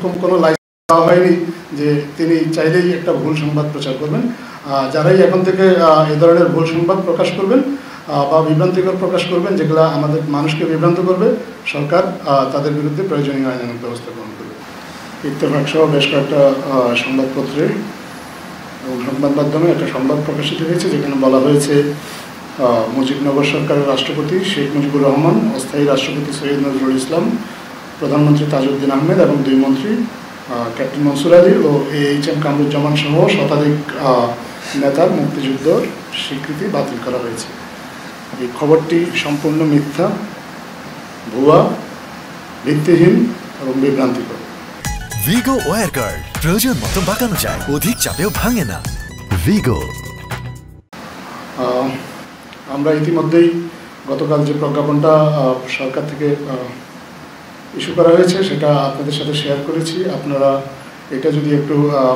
এরকম কোনো লাইসেন্স দেওয়া হয়নি যে তিনি চাইলেই একটা ভুল সংবাদ প্রচার করবেন। যারাই এখন থেকে এই ধরনের ভুল সংবাদ প্রকাশ করবেন বা বিভ্রান্তিকর প্রকাশ করবেন, যেগুলো আমাদের মানুষকে বিভ্রান্ত করবে, সরকার তাদের বিরুদ্ধে প্রয়োজনীয় আইনানুগ ব্যবস্থা গ্রহণ করবে। ইত্তেফাক সহ বেশ কয়েকটা সংবাদপত্রে এবং সংবাদ মাধ্যমে একটা সংবাদ প্রকাশিত হয়েছে, যেখানে বলা হয়েছে মুজিবনগর সরকারের রাষ্ট্রপতি শেখ মুজিবুর রহমান, অস্থায়ী রাষ্ট্রপতি সৈয়দ নজরুল ইসলাম, প্রধানমন্ত্রী তাজউদ্দিন আহমেদ এবং দুই মন্ত্রী ক্যাপ্টেন মনসুর আলী ও AHM কামরুজ্জামান সহ শতাধিক নেতার মুক্তিযুদ্ধর স্বীকৃতি বাতিল করা হয়েছে। এই খবরটি সম্পূর্ণ মিথ্যা, ভুয়া, ভিত্তিহীন এবং বিভ্রান্তিকর। ভিগো ওয়্যার গার্ড প্রয়োজন মতো বাঁকানো যায়, অধিক চাপেও ভাঙে না। ভিগো। আমরা ইতিমধ্যেই গতকাল যে প্রজ্ঞাপনটা সরকার থেকে ইস্যু করা হয়েছে সেটা আপনাদের সাথে শেয়ার করেছি। আপনারা এটা যদি একটু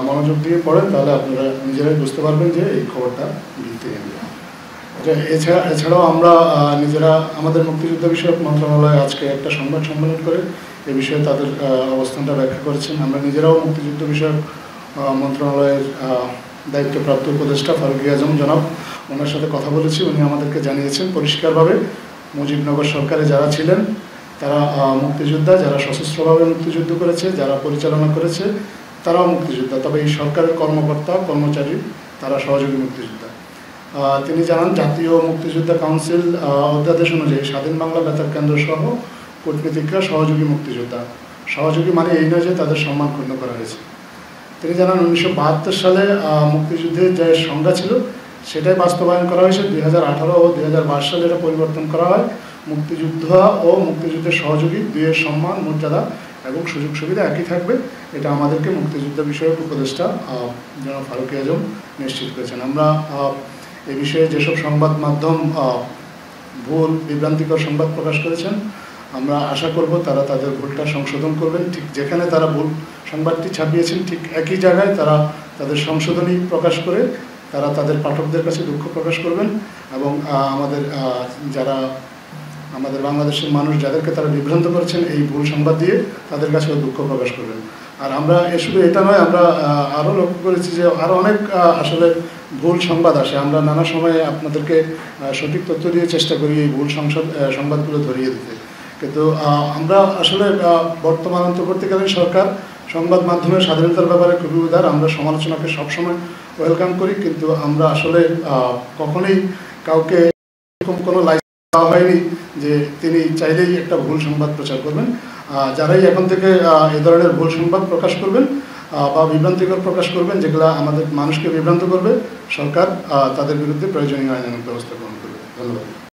মনোযোগ দিয়ে পড়েন তাহলে আপনারা নিজেরাই বুঝতে পারবেন যে এই খবরটা ভিত্তিহীন। এছাড়াও আমরা নিজেরা আমাদের মুক্তিযুদ্ধ বিষয়ক মন্ত্রণালয় আজকে একটা সংবাদ সম্মেলন করে এ বিষয়ে তাদের অবস্থানটা ব্যাখ্যা করেছেন। আমরা নিজেরাও মুক্তিযুদ্ধ বিষয়ক মন্ত্রণালয়ের দায়িত্বপ্রাপ্ত উপদেষ্টা ফারুকী আজম জনাব, ওনার সাথে কথা বলেছি। উনি আমাদেরকে জানিয়েছেন পরিষ্কারভাবে মুজিবনগর সরকারে যারা ছিলেন তারা মুক্তিযোদ্ধা, যারা সশস্ত্রভাবে মুক্তিযুদ্ধ করেছে, যারা পরিচালনা করেছে তারাও মুক্তিযোদ্ধা, তবে এই সরকারের কর্মকর্তা কর্মচারী তারা সহযোগী মুক্তিযোদ্ধা। তিনি জানান জাতীয় মুক্তিযোদ্ধা কাউন্সিল অধ্যাদেশ অনুযায়ী স্বাধীন বাংলা বেতার কেন্দ্র সহ কূটনীতিকরা সহযোগী মুক্তিযোদ্ধা। সহযোগী মানে এই নয় যে তাদের সম্মান ক্ষুণ্ণ করা হয়েছে। তিনি জানান 1972 সালে মুক্তিযুদ্ধের যে সংজ্ঞা ছিল সেটাই বাস্তবায়ন করা হয়েছে। 2018 ও 2022 সালে এটা পরিবর্তন করা হয়। মুক্তিযোদ্ধা ও মুক্তিযুদ্ধের সহযোগী দুইয়ের সম্মান, মর্যাদা এবং সুযোগ সুবিধা একই থাকবে। এটা আমাদেরকে মুক্তিযুদ্ধ বিষয়ক উপদেষ্টা জনাব ফারুকী আজম নিশ্চিত করেছেন। আমরা এই বিষয়ে যেসব সংবাদ মাধ্যম ভুল বিভ্রান্তিকর সংবাদ প্রকাশ করেছেন, আমরা আশা করব তারা তাদের ভুলটা সংশোধন করবেন। ঠিক যেখানে তারা ভুল সংবাদটি ছাপিয়েছেন ঠিক একই জায়গায় তারা তাদের সংশোধনী প্রকাশ করে তারা তাদের পাঠকদের কাছে দুঃখ প্রকাশ করবেন এবং আমাদের বাংলাদেশের মানুষ যাদেরকে তারা বিভ্রান্ত করেছেন এই ভুল সংবাদ দিয়ে তাদের কাছেও দুঃখ প্রকাশ করবেন। আর আমরা শুধু এটা নয়, আমরা আরও লক্ষ্য করেছি যে আরও অনেক আসলে ভুল সংবাদ আসে। আমরা নানা সময়ে আপনাদেরকে সঠিক তথ্য দিয়ে চেষ্টা করি এই ভুল সংবাদগুলো ধরিয়ে দিতে, কিন্তু আমরা আসলে বর্তমান অন্তর্বর্তীকালীন সরকার সংবাদ মাধ্যমের স্বাধীনতার ব্যাপারে খুবই উদার। আমরা সমালোচনাকে সবসময় ওয়েলকাম করি, কিন্তু আমরা আসলে কখনোই কাউকে এরকম কোনো লাইসেন্স দেওয়া হয়নি যে তিনি চাইলেই একটা ভুল সংবাদ প্রচার করবেন। যারাই এখন থেকে এই ধরনের ভুল সংবাদ প্রকাশ করবেন বা বিভ্রান্তিকর প্রকাশ করবেন, যেগুলো আমাদের মানুষকে বিভ্রান্ত করবে, সরকার তাদের বিরুদ্ধে প্রয়োজনীয় আইনানুগ ব্যবস্থা গ্রহণ করবে। ধন্যবাদ।